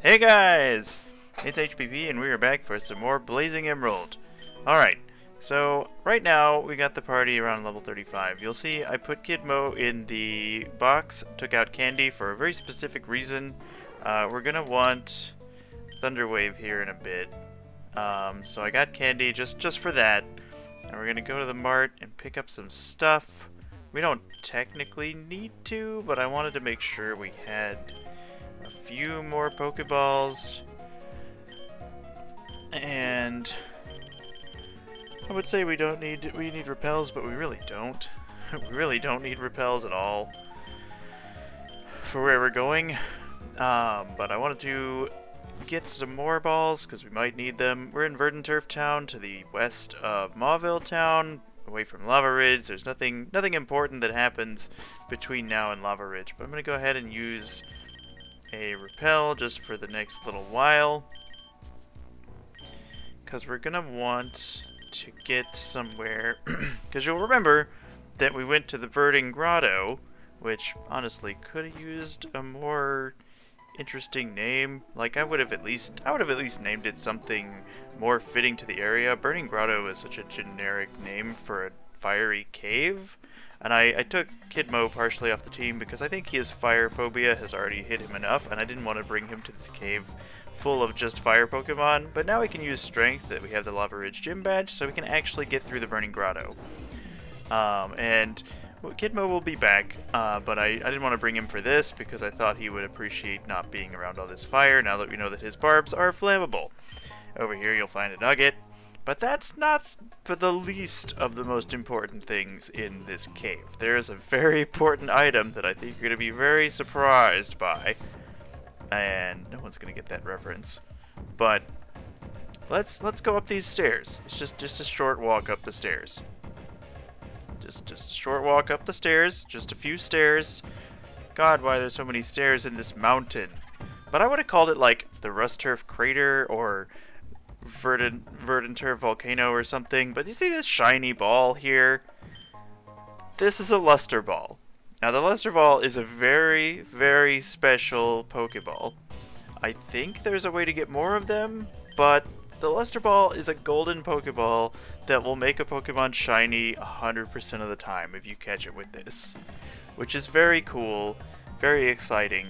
Hey guys! It's HPP and we are back for some more Blazing Emerald. Alright, so right now we got the party around level 35. You'll see I put Kid Mo in the box, took out Candy for a very specific reason. We're gonna want Thunderwave here in a bit. So I got Candy just for that. And we're gonna go to the mart and pick up some stuff. We don't technically need to, but I wanted to make sure we had a few more Pokeballs, and I would say we need repels, but we really don't. We really don't need repels at all for where we're going. But I wanted to get some more balls because we might need them. We're in Verdant Turf Town to the west of Mauville Town, away from Lava Ridge. There's nothing important that happens between now and Lava Ridge, but I'm gonna go ahead and use a repel just for the next little while, because we're gonna want to get somewhere, because you'll remember that we went to the Burning Grotto, which honestly could have used a more interesting name. Like I would have at least named it something more fitting to the area. Burning Grotto is such a generic name for a fiery cave. And I took Kid Mo partially off the team because I think his fire phobia has already hit him enough, and I didn't want to bring him to this cave full of just fire Pokemon. But now we can use Strength, that we have the Lava Ridge Gym Badge, so we can actually get through the Burning Grotto. And Kid Mo will be back, but I didn't want to bring him for this because I thought he would appreciate not being around all this fire now that we know that his barbs are flammable. Over here you'll find a nugget. But that's not for the least of the most important things in this cave. There is a very important item that I think you're going to be very surprised by. And no one's going to get that reference. But let's go up these stairs. It's just a short walk up the stairs. Just a short walk up the stairs. Just a few stairs. God, why there's so many stairs in this mountain. But I would have called it like the Rust Turf Crater or Verdant Turf Volcano or something. But you see this shiny ball here? This is a Luster Ball. Now the Luster Ball is a very, very special Pokeball. I think there's a way to get more of them, but the Luster Ball is a golden Pokeball that will make a Pokemon shiny 100% of the time if you catch it with this. Which is very cool, very exciting.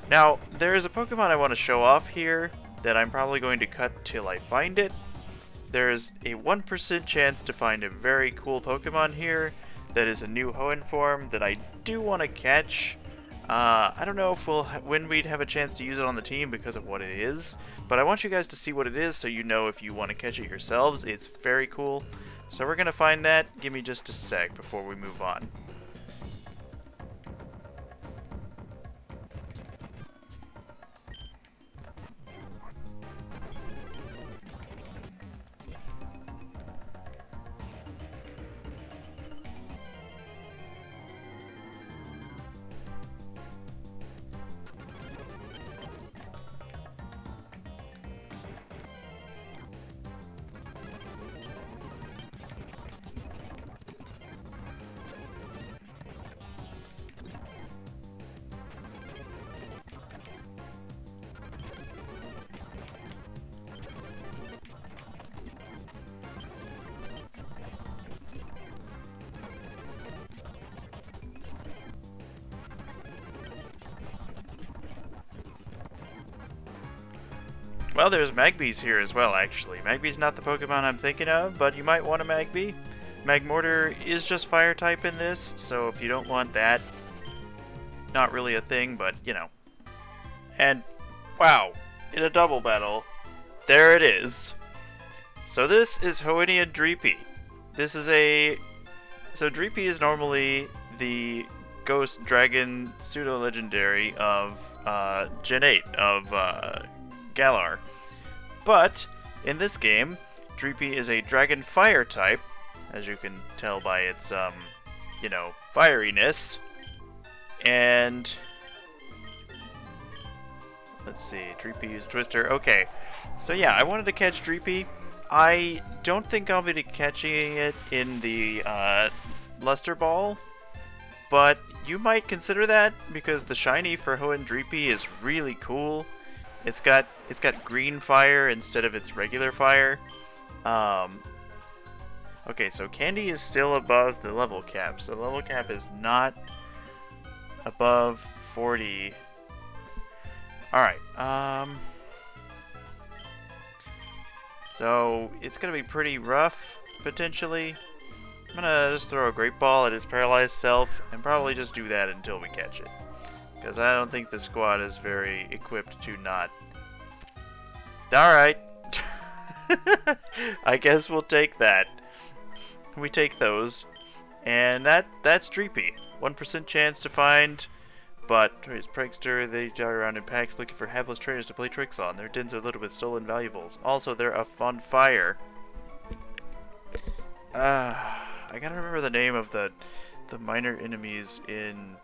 Now, there is a Pokemon I want to show off here that I'm probably going to cut till I find it. There's a 1% chance to find a very cool Pokemon here that is a new Hoenn form that I do want to catch. I don't know if when we'd have a chance to use it on the team because of what it is, but I want you guys to see what it is so you know if you want to catch it yourselves. It's very cool. So we're going to find that. Give me just a sec before we move on. Well, there's Magby's here as well, actually. Magby's not the Pokemon I'm thinking of, but you might want a Magby. Magmortar is just fire type in this, so if you don't want that, not really a thing, but, you know. And, wow, in a double battle, there it is. So this is Hoennia Dreepy. This is a... So Dreepy is normally the Ghost Dragon Pseudo-Legendary of Gen 8 of Galar. But in this game, Dreepy is a Dragon Fire type, as you can tell by its, you know, fieriness. And let's see, Dreepy used Twister. Okay, so yeah, I wanted to catch Dreepy. I don't think I'll be catching it in the Luster Ball, but you might consider that because the shiny for Hoenn Dreepy is really cool. It's got green fire instead of its regular fire. Okay, so Candy is still above the level cap. So the level cap is not above 40. Alright, so it's gonna be pretty rough, potentially. I'm gonna just throw a great ball at his paralyzed self and probably just do that until we catch it. Because I don't think the squad is very equipped to not. Alright. I guess we'll take that. We take those. And that's Dreepy. 1% chance to find. But his prankster, they jar around in packs looking for hapless trainers to play tricks on. Their dens are littered with stolen valuables. Also, they're on fire. I gotta remember the name of the minor enemies in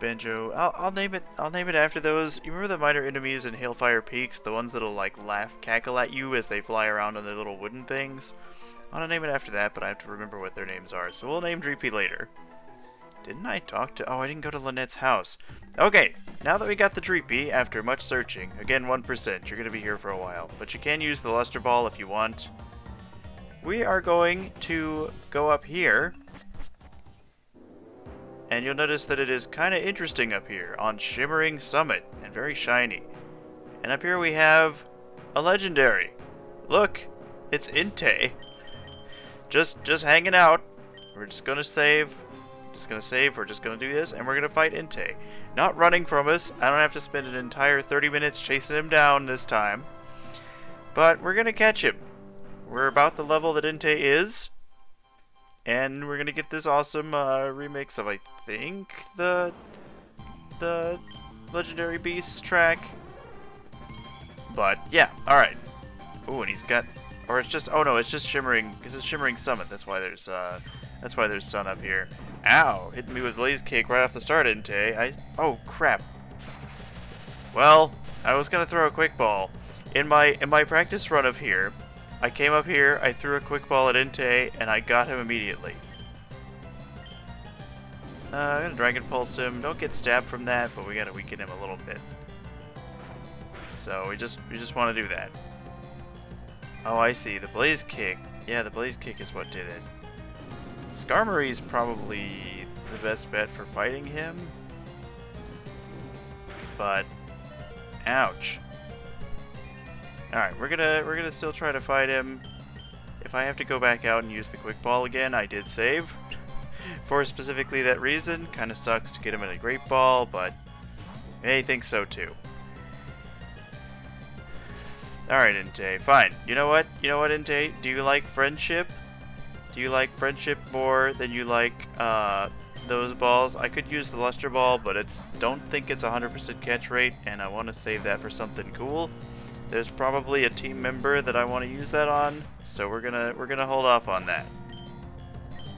Banjo. I'll name it after those. You remember the minor enemies in Hailfire Peaks? The ones that'll like cackle at you as they fly around on their little wooden things? I want to name it after that, but I have to remember what their names are. So we'll name Dreepy later. Didn't I talk to... Oh, I didn't go to Lynette's house. Okay, now that we got the Dreepy, after much searching, again 1%, you're going to be here for a while. But you can use the Luster Ball if you want. We are going to go up here. And you'll notice that it is kind of interesting up here on Shimmering Summit and very shiny. And up here we have a legendary. Look, it's Entei. Just hanging out. We're just gonna save. We're just gonna do this, and we're gonna fight Entei. Not running from us. I don't have to spend an entire 30 minutes chasing him down this time. But we're gonna catch him. We're about the level that Entei is. And we're gonna get this awesome remix of, I think, the Legendary Beasts track. But yeah, all right. Ooh, and he's got, or it's just, oh no, it's just Shimmering, because it's Shimmering Summit. That's why there's sun up here. Ow! Hitting me with Blaze Kick right off the start, Entei. Oh crap. Well, I was gonna throw a quick ball in my practice run of here. I came up here, I threw a quick ball at Entei, and I got him immediately. I'm gonna Dragon Pulse him. Don't get stabbed from that, but we gotta weaken him a little bit. So we just want to do that. Oh, I see. The Blaze Kick. Yeah, the Blaze Kick is what did it. Skarmory's probably the best bet for fighting him. But ouch. Alright, we're gonna still try to fight him. If I have to go back out and use the quick ball again, I did save. For specifically that reason. Kinda sucks to get him in a great ball, but I think so too. Alright, Entei, fine. You know what, Entei? Do you like friendship? Do you like friendship more than you like those balls? I could use the Luster Ball, but don't think it's 100% catch rate, and I want to save that for something cool. There's probably a team member that I want to use that on, so we're gonna hold off on that.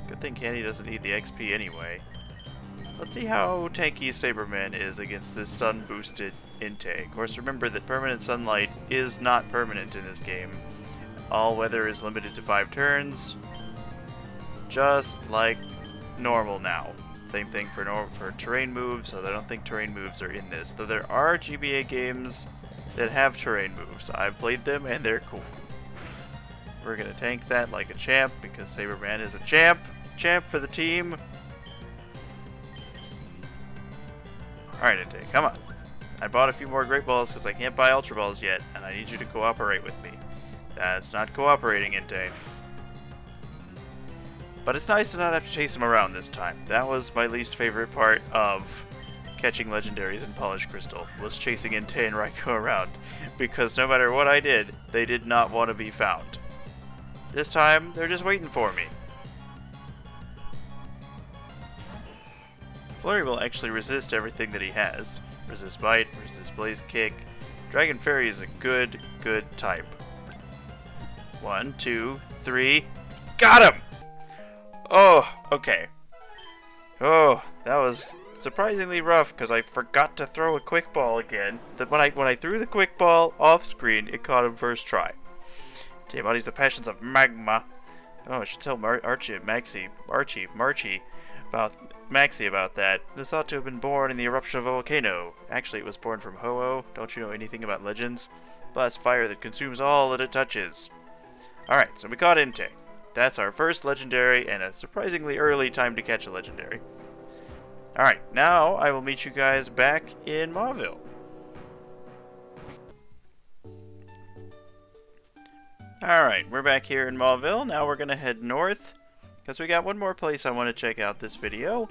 Good thing Candy doesn't need the XP anyway. Let's see how tanky Saberman is against this sun-boosted Entei. Of course, remember that permanent sunlight is not permanent in this game. All weather is limited to 5 turns, just like normal now. Same thing for terrain moves, so I don't think terrain moves are in this. Though there are GBA games that have terrain moves. I've played them and they're cool. We're gonna tank that like a champ because Saberman is a champ. Champ for the team. Alright, Entei, come on. I bought a few more Great Balls because I can't buy Ultra Balls yet, and I need you to cooperate with me. That's not cooperating, Entei. But it's nice to not have to chase him around this time. That was my least favorite part of catching legendaries in Polished Crystal, was chasing Entei and Raikou around, because no matter what I did, they did not want to be found. This time, they're just waiting for me. Flurry will actually resist everything that he has. Resist Bite, resist Blaze Kick. Dragon Fairy is a good type. 1, 2, 3. Got him! Oh, okay. Oh, that was surprisingly rough because I forgot to throw a quick ball again. When I threw the quick ball off screen, it caught him first try. Entei embodies the passions of magma. Oh, I should tell Marchie, Maxie about that. This ought to have been born in the eruption of a volcano. Actually, it was born from Ho-Oh. Don't you know anything about legends? Blast fire that consumes all that it touches. Alright, so we caught Entei. That's our first legendary, and a surprisingly early time to catch a legendary. Alright, now I will meet you guys back in Mauville. Alright, we're back here in Mauville. Now we're gonna head north, because we got one more place I want to check out this video.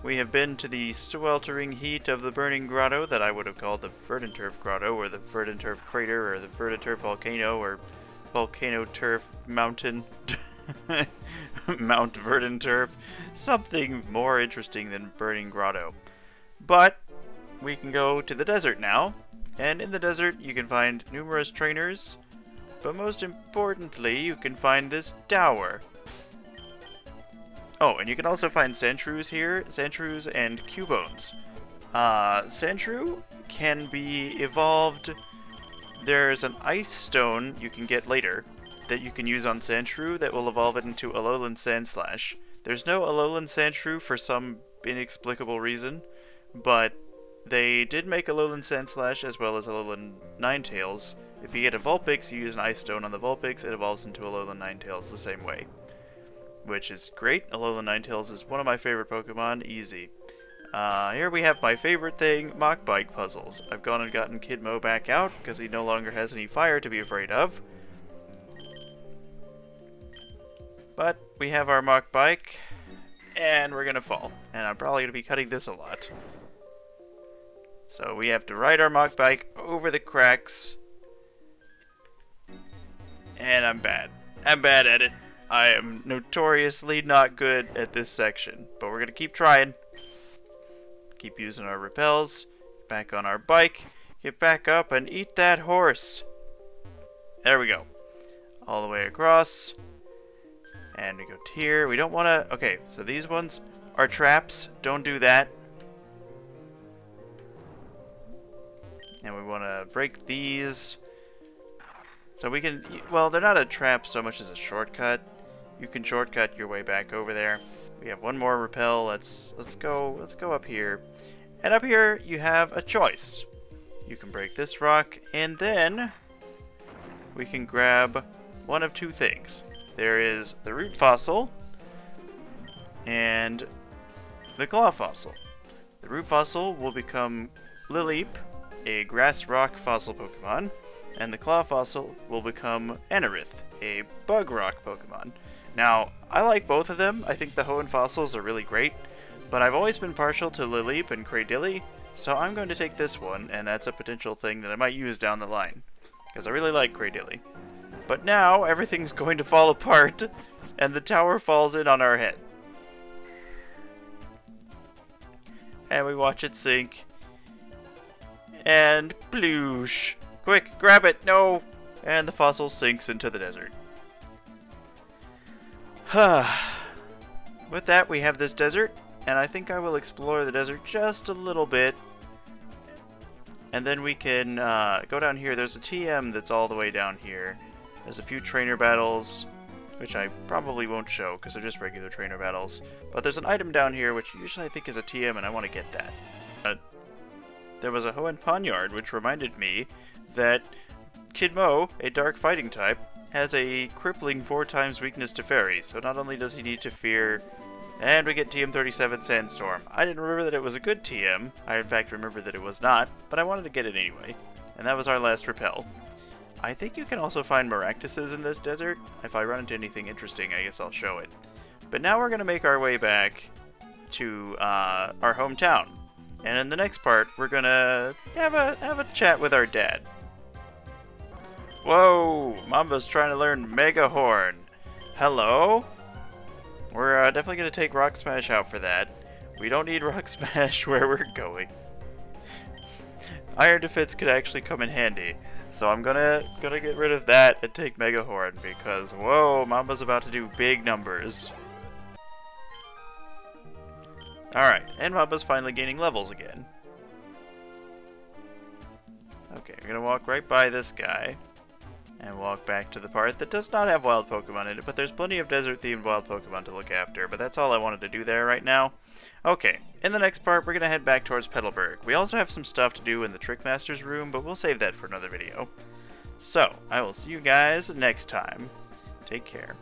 We have been to the sweltering heat of the Burning Grotto that I would have called the Verdanturf Grotto, or the Verdanturf Crater, or the Verdanturf Volcano, or Volcano Turf Mountain. Mount Verdanturf. Something more interesting than Burning Grotto. But we can go to the desert now, and in the desert you can find numerous trainers, but most importantly you can find this tower. Oh, and you can also find Sandshrews here, Sandshrews and Cubones. Sandshrew can be evolved. There's an ice stone you can get later that you can use on Sandshrew that will evolve it into Alolan Sandslash. There's no Alolan Sandshrew for some inexplicable reason, but they did make Alolan Sandslash as well as Alolan Ninetales. If you get a Vulpix, you use an Ice Stone on the Vulpix, it evolves into Alolan Ninetales the same way. Which is great. Alolan Ninetales is one of my favorite Pokemon, easy. Here we have my favorite thing, Mach Bike puzzles. I've gone and gotten Kid Mo back out, because he no longer has any fire to be afraid of. But we have our Mach Bike, and we're gonna fall. And I'm probably gonna be cutting this a lot. So we have to ride our Mach Bike over the cracks. And I'm bad. I'm bad at it. I am notoriously not good at this section. But we're gonna keep trying. Keep using our repels. Back on our bike. Get back up and eat that horse. There we go. All the way across. And we go to here. We don't want to... Okay, so these ones are traps. Don't do that. And we want to break these. So we can... Well, they're not a trap so much as a shortcut. You can shortcut your way back over there. We have one more repel. Let's go up here. And up here you have a choice. You can break this rock, and then we can grab one of two things. There is the root fossil and the claw fossil. The root fossil will become Lileep, a grass rock fossil Pokemon, and the claw fossil will become Anorith, a bug rock Pokemon. Now, I like both of them. I think the Hoenn fossils are really great, but I've always been partial to Lileep and Cradily, so I'm going to take this one, and that's a potential thing that I might use down the line, because I really like Cradily. But now, everything's going to fall apart, and the tower falls in on our head. And we watch it sink. And ploosh! Quick, grab it! No! And the fossil sinks into the desert. With that, we have this desert, and I think I will explore the desert just a little bit. And then we can go down here. There's a TM that's all the way down here. There's a few trainer battles, which I probably won't show because they're just regular trainer battles. But there's an item down here which usually I think is a TM, and I want to get that. There was a Hoenn Poniard, which reminded me that Kid Mo, a dark fighting type, has a crippling 4x weakness to fairy. So not only does he need to fear... And we get TM37 Sandstorm. I didn't remember that it was a good TM. I in fact remember that it was not, but I wanted to get it anyway. And that was our last repel. I think you can also find Maractuses in this desert. If I run into anything interesting, I guess I'll show it. But now we're going to make our way back to our hometown. And in the next part, we're going to have a chat with our dad. Whoa! Mamba's trying to learn Mega Horn. Hello? We're definitely going to take Rock Smash out for that. We don't need Rock Smash where we're going. Iron Defense could actually come in handy. So I'm gonna get rid of that and take Mega Horn because, whoa, Mamba's about to do big numbers. Alright, and Mamba's finally gaining levels again. Okay, we're gonna walk right by this guy. and walk back to the part that does not have wild Pokemon in it, but there's plenty of desert-themed wild Pokemon to look after, but that's all I wanted to do there right now. Okay, in the next part, we're going to head back towards Petalburg. We also have some stuff to do in the Trickmaster's room, but we'll save that for another video. So, I will see you guys next time. Take care.